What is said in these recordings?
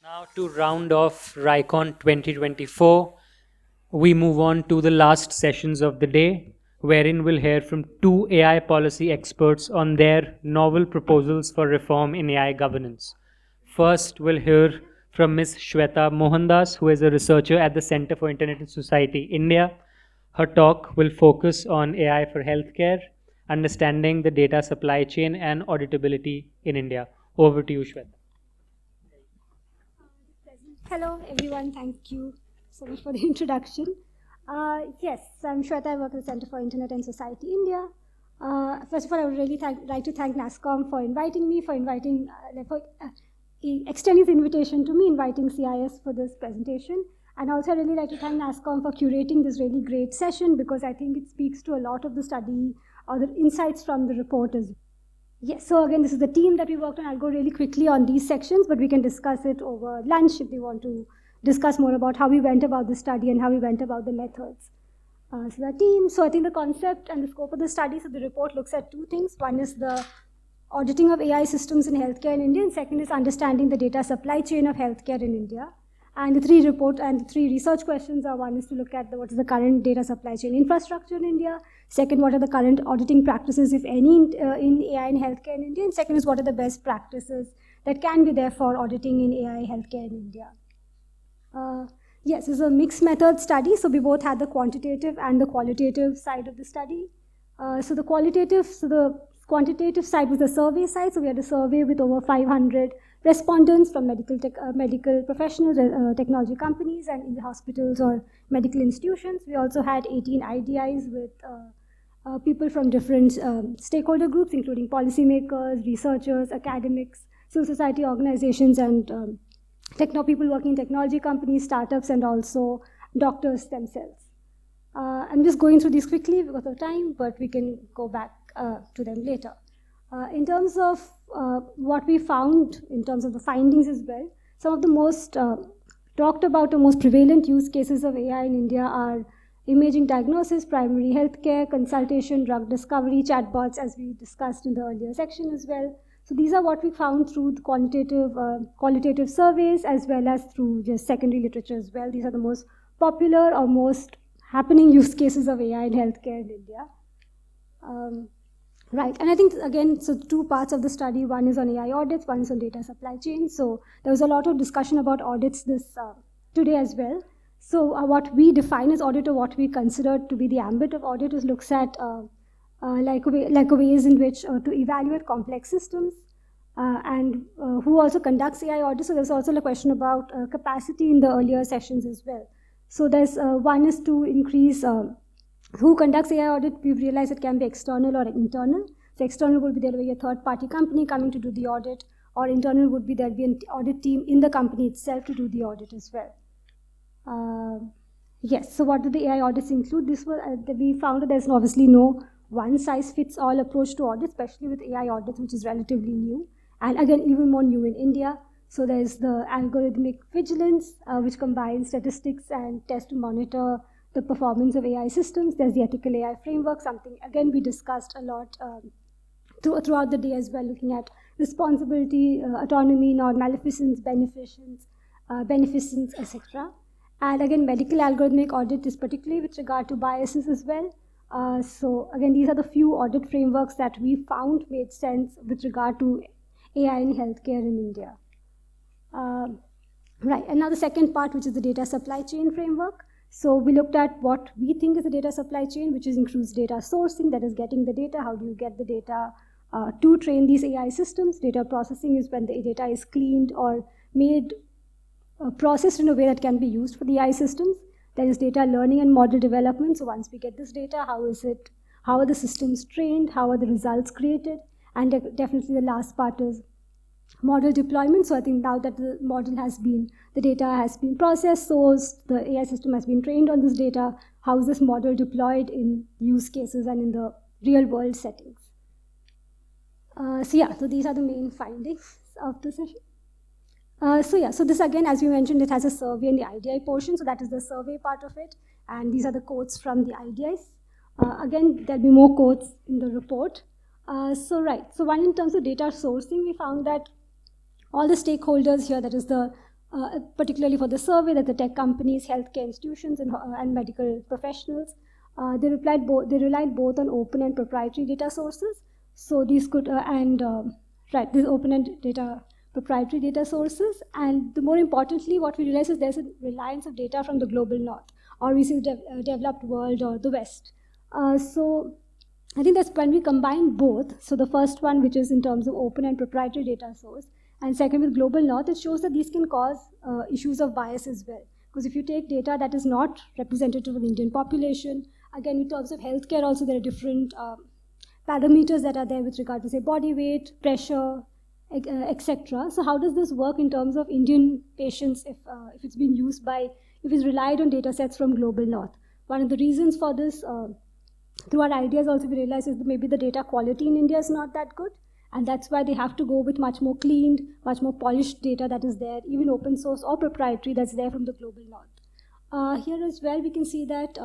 Now, to round off RICON 2024, we move on to the last sessions of the day, wherein we'll hear from two AI policy experts on their novel proposals for reform in AI governance. First, we'll hear from Ms. Shweta Mohandas, who is a researcher at the Center for Internet and Society, India. Her talk will focus on AI for healthcare, understanding the data supply chain and auditability in India. Over to you, Shweta. Hello, everyone. Thank you so much for the introduction. Yes, I'm Shweta. I work at the Center for Internet and Society, India. First of all, I would really like to thank NASSCOM for inviting me, for extending this invitation to me, inviting CIS for this presentation. And also, I'd really like to thank NASSCOM for curating this really great session because I think it speaks to a lot of the study or the insights from the report as well. Yes, so again, this is the team that we worked on. I'll go really quickly on these sections, but we can discuss it over lunch if you want to discuss more about how we went about the study and how we went about the methods. So the team, so I think the concept and the scope of the study, so the report looks at two things. One is the auditing of AI systems in healthcare in India, and second is understanding the data supply chain of healthcare in India. And the three research questions are: one is to look at what is the current data supply chain infrastructure in India. Second, what are the current auditing practices, if any, in AI and healthcare in India? And second is what are the best practices that can be there for auditing in AI healthcare in India? Yes, it's a mixed method study. So we both had the quantitative and the qualitative side of the study. So the quantitative side was the survey side. So we had a survey with over 500 respondents from medical professionals, technology companies, and in the hospitals or medical institutions. We also had 18 IDIs with people from different stakeholder groups, including policymakers, researchers, academics, civil society organizations, and people working in technology companies, startups, and also doctors themselves. I'm just going through these quickly because of time, but we can go back to them later. In terms of what we found, in terms of the findings as well, some of the most talked about or most prevalent use cases of AI in India are imaging diagnosis, primary healthcare, consultation, drug discovery, chatbots, as we discussed in the earlier section as well. So these are what we found through the qualitative surveys as well as through just secondary literature as well. These are the most popular or most happening use cases of AI in healthcare in India. Right, and I think, again, so two parts of the study. One is on AI audits, one is on data supply chain. So there was a lot of discussion about audits today as well. So what we define as audit, or what we consider to be the ambit of audit, is looks at ways in which to evaluate complex systems and who also conducts AI audits. So there's also a question about capacity in the earlier sessions as well. So there's one is to increase who conducts AI audit. We've realized it can be external or internal. So external would be there will be a third-party company coming to do the audit, or internal would be there'll be an audit team in the company itself to do the audit as well. Yes, so what do the AI audits include? We found that there's obviously no one-size-fits-all approach to audit, especially with AI audits, which is relatively new, and again, even more new in India. So there's the algorithmic vigilance, which combines statistics and tests to monitor the performance of AI systems. There's the ethical AI framework, something, again, we discussed a lot throughout the day as well, looking at responsibility, autonomy, non-maleficence, beneficence, etc. And again, medical algorithmic audit is particularly with regard to biases as well. So again, these are the few audit frameworks that we found made sense with regard to AI in healthcare in India. Right, and now the second part, which is the data supply chain framework. So we looked at what we think is the data supply chain, which includes data sourcing, that is getting the data. How do you get the data to train these AI systems? Data processing is when the data is cleaned or made processed in a way that can be used for the AI systems. There is data learning and model development. So once we get this data, how are the systems trained? How are the results created? And definitely the last part is model deployment. So I think now that the data has been processed, sourced, the AI system has been trained on this data, how is this model deployed in use cases and in the real world settings? So these are the main findings of the session. So this again, as we mentioned, it has a survey in the IDI portion. So that is the survey part of it. And these are the quotes from the IDIs. Again, there'll be more quotes in the report. So one, in terms of data sourcing, we found that all the stakeholders here, that is the particularly for the survey, that the tech companies, healthcare institutions, and medical professionals, they relied both on open and proprietary data sources. So these could, these open and proprietary data sources. And the more importantly, what we realize is there's a reliance of data from the global north, or we say developed world or the West. So I think that's when we combine both. So the first one, which is in terms of open and proprietary data source, and second with global north, it shows that these can cause issues of bias as well. Because if you take data that is not representative of the Indian population, again, in terms of healthcare also, there are different parameters that are there with regard to, say, body weight, pressure, etc. So how does this work in terms of Indian patients if it's been used by, if it's relied on data sets from global north? One of the reasons for this, through our ideas also, we realize is that maybe the data quality in India is not that good, and that's why they have to go with much more cleaned, much more polished data that is there, even open source or proprietary, that's there from the global north. Here as well, we can see that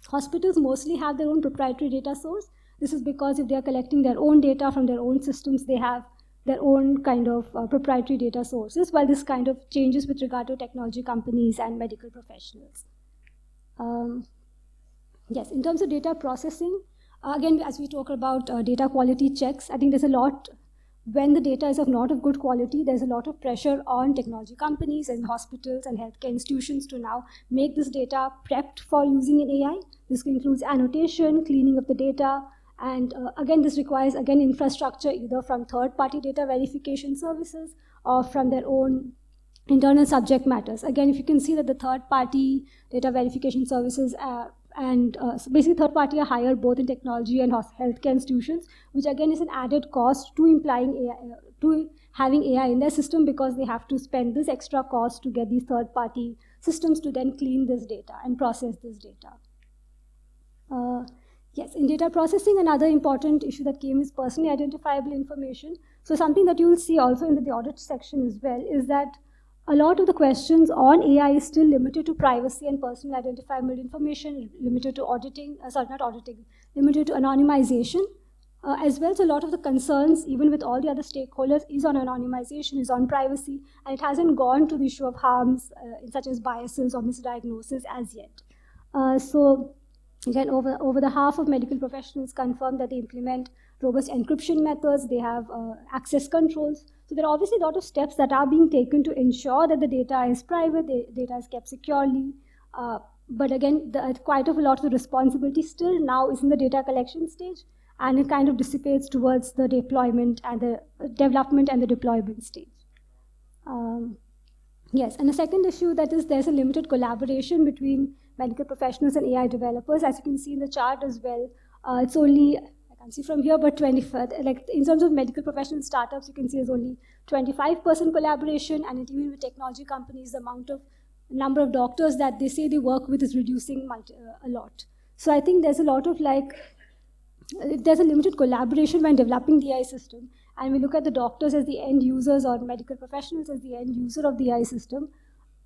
hospitals mostly have their own proprietary data source. This is because if they are collecting their own data from their own systems, they have their own kind of proprietary data sources, while this kind of changes with regard to technology companies and medical professionals. Yes, in terms of data processing, again, as we talk about data quality checks, I think there's a lot, when the data is not of good quality, there's a lot of pressure on technology companies and hospitals and healthcare institutions to now make this data prepped for using in AI. This includes annotation, cleaning of the data, and again, this requires, again, infrastructure either from third-party data verification services or from their own internal subject matters. Again, if you can see that the third-party data verification services so basically third party are hired both in technology and healthcare institutions, which again is an added cost to having AI in their system, because they have to spend this extra cost to get these third party systems to then clean this data and process this data. Yes, in data processing, another important issue that came is personally identifiable information. So something that you will see also in the audit section as well is that a lot of the questions on AI is still limited to privacy and personal identifiable information, limited to limited to anonymization as well. So a lot of the concerns, even with all the other stakeholders, is on anonymization, is on privacy, and it hasn't gone to the issue of harms such as biases or misdiagnosis as yet. So again, over the half of medical professionals confirm that they implement robust encryption methods, they have access controls. So there are obviously a lot of steps that are being taken to ensure that the data is private, the data is kept securely. But again, quite a lot of the responsibility still now is in the data collection stage, and it kind of dissipates towards the deployment and the development and the deployment stage. Yes, and the second issue that is there's a limited collaboration between medical professionals and AI developers. As you can see in the chart as well, it's only, I can't see from here, but like in terms of medical professional startups, you can see there's only 25% collaboration, and even with technology companies, the number of doctors that they say they work with is reducing a lot. So I think there's a lot of there's a limited collaboration when developing the AI system, and we look at the doctors as the end users or medical professionals as the end user of the AI system.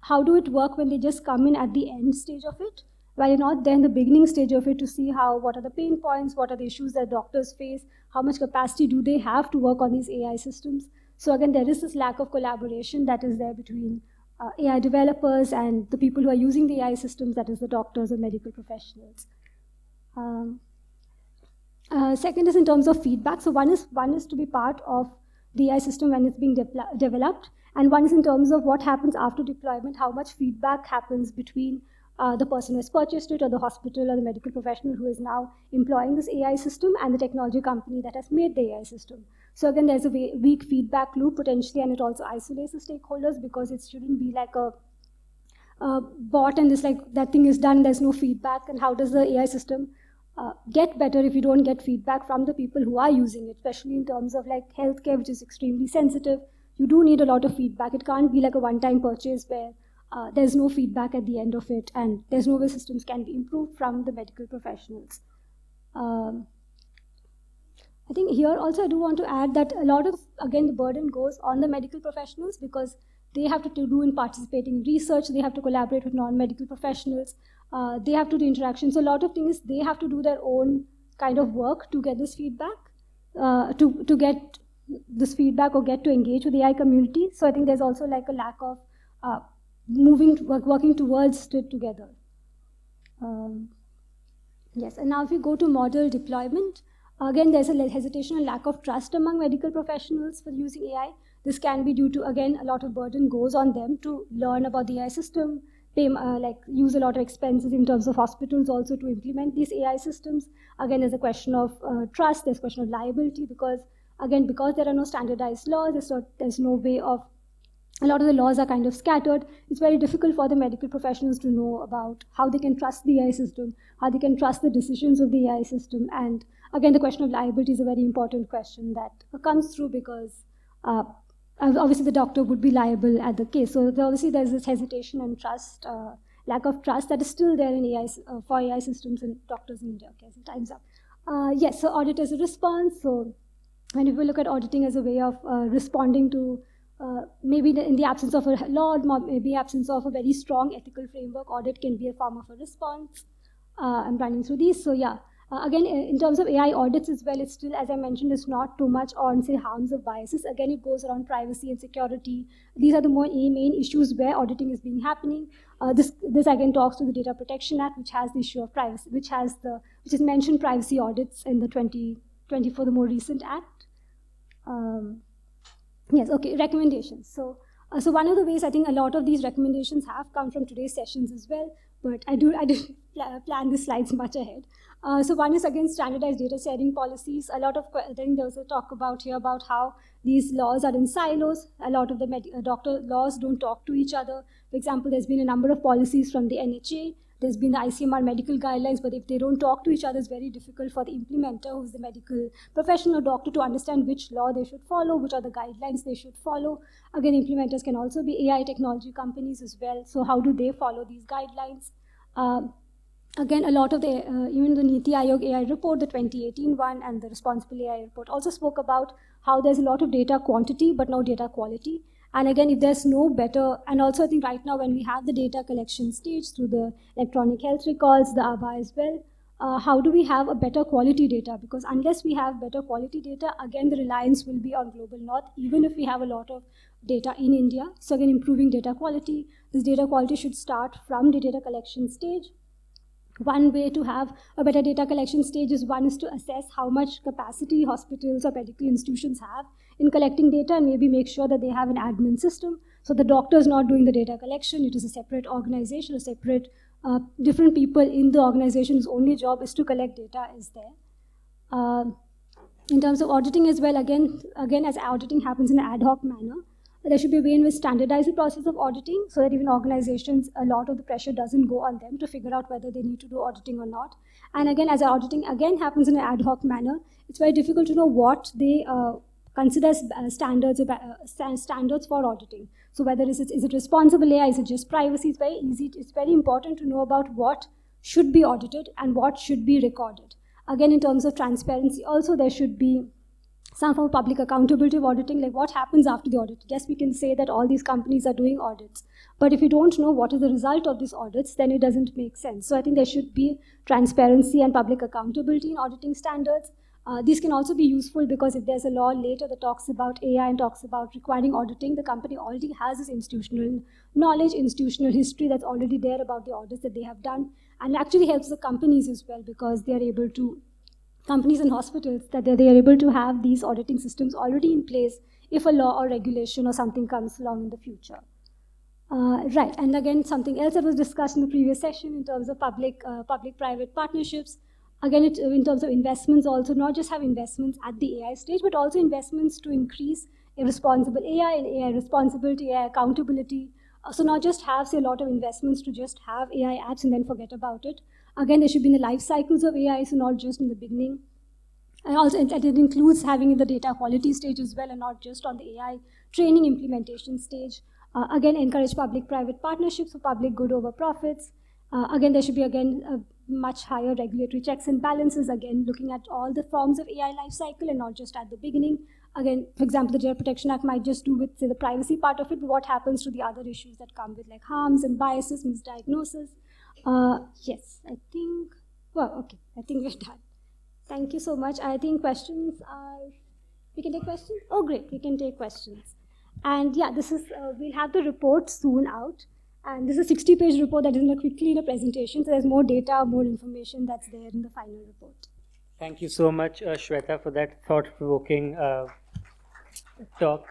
How do it work when they just come in at the end stage of it, while you're not there in the beginning stage of it to see what are the pain points, what are the issues that doctors face, how much capacity do they have to work on these AI systems. So again, there is this lack of collaboration that is there between AI developers and the people who are using the AI systems, that is the doctors or medical professionals. Second is in terms of feedback. So one is to be part of the AI system when it's being developed, and one is in terms of what happens after deployment, how much feedback happens between the person who has purchased it, or the hospital or the medical professional who is now employing this AI system, and the technology company that has made the AI system. So again, there's a weak feedback loop potentially, and it also isolates the stakeholders, because it shouldn't be like a bot and this that thing is done, there's no feedback. And how does the AI system get better if you don't get feedback from the people who are using it, especially in terms of healthcare, which is extremely sensitive? You do need a lot of feedback. It can't be like a one-time purchase where there's no feedback at the end of it, and there's no way systems can be improved from the medical professionals. I think here also I do want to add that a lot of, again, the burden goes on the medical professionals, because they have to do in participating in research, they have to collaborate with non-medical professionals, they have to do interactions. So a lot of things, they have to do their own kind of work to get this feedback, to get this feedback or get to engage with the AI community. So I think there's also like a lack of working towards it together. Yes, and now if we go to model deployment, again, there's a hesitation and lack of trust among medical professionals for using AI. This can be due to, again, a lot of burden goes on them to learn about the AI system, use a lot of expenses in terms of hospitals also to implement these AI systems. Again, there's a question of trust, there's a question of liability, because there are no standardized laws, there's no way of, a lot of the laws are kind of scattered. It's very difficult for the medical professionals to know about how they can trust the AI system, how they can trust the decisions of the AI system. And again, the question of liability is a very important question that comes through, because obviously the doctor would be liable at the case. So obviously there's this hesitation and trust, lack of trust that is still there in AI, for AI systems and doctors in India. Okay, so time's up. Yes, so audit as a response. So when we look at auditing as a way of responding to maybe in the absence of a law, maybe absence of a very strong ethical framework, audit can be a form of a response. I'm running through these. So yeah, again, in terms of AI audits as well, it's still, as I mentioned, it's not too much on, say, harms of biases. Again, it goes around privacy and security. These are the main issues where auditing is being happening. This again talks to the Data Protection Act, which has the issue of privacy, which has mentioned privacy audits in the 2024, the more recent act. Yes, okay, recommendations. So one of the ways I think a lot of these recommendations have come from today's sessions as well, but I didn't plan the slides much ahead. So one is, again, standardized data sharing policies. I think there was a talk about here about how these laws are in silos. A lot of the doctor laws don't talk to each other. For example, there's been a number of policies from the NHA. There's been the ICMR medical guidelines, but if they don't talk to each other, it's very difficult for the implementer, who's the medical professional doctor, to understand which law they should follow, which are the guidelines they should follow. Again, implementers can also be AI technology companies as well. So how do they follow these guidelines? Again, a lot of even the Niti Aayog AI report, the 2018 one, and the Responsible AI report also spoke about how there's a lot of data quantity, but no data quality. And again, if there's no better, and also I think right now when we have the data collection stage through the electronic health records, the ABA as well, how do we have a better quality data? Because unless we have better quality data, again, the reliance will be on global north, even if we have a lot of data in India. So again, improving data quality. This data quality should start from the data collection stage. One way to have a better data collection stage is to assess how much capacity hospitals or medical institutions have in collecting data, and maybe make sure that they have an admin system. So the doctor is not doing the data collection. It is a separate organization, a separate different people in the organization whose only job is to collect data is there. In terms of auditing as well, again, as auditing happens in an ad hoc manner, there should be a way in which standardize the process of auditing, so that even organizations, a lot of the pressure doesn't go on them to figure out whether they need to do auditing or not. And again, as auditing again happens in an ad hoc manner, it's very difficult to know what they consider as standards for auditing. So whether is it responsible AI, is it just privacy? It's very easy. It's very important to know about what should be audited and what should be recorded. Again, in terms of transparency, also there should be some form of public accountability of auditing, like what happens after the audit. Yes, we can say that all these companies are doing audits, but if you don't know what is the result of these audits, then it doesn't make sense. So I think there should be transparency and public accountability in auditing standards. These can also be useful because if there's a law later that talks about AI and talks about requiring auditing, the company already has this institutional knowledge, institutional history that's already there about the audits that they have done, and actually helps the companies as well, because they are able to, companies and hospitals, that they are able to have these auditing systems already in place if a law or regulation or something comes along in the future. Right, and again, something else that was discussed in the previous session in terms of public-private partnerships. Again, in terms of investments also, not just have investments at the AI stage, but also investments to increase a responsible AI and AI responsibility, AI accountability. So not just have, say, a lot of investments to just have AI apps and then forget about it. Again, there should be in the life cycles of AI, so not just in the beginning. And also, it includes having in the data quality stage as well, and not just on the AI training implementation stage. Again, encourage public-private partnerships for public good over profits. Again, there should be, again, much higher regulatory checks and balances, again, looking at all the forms of AI lifecycle and not just at the beginning. Again, for example, the Data Protection Act might just do with, say, the privacy part of it, but what happens to the other issues that come with, like harms and biases, misdiagnosis. Yes, I think we're done. Thank you so much. I think questions are We can take questions? Oh, great. We can take questions. And yeah, this is, we'll have the report soon out. And this is a 60-page report that is quickly in a presentation. So there's more data, more information that's there in the final report. Thank you so much, Shweta, for that thought-provoking talk.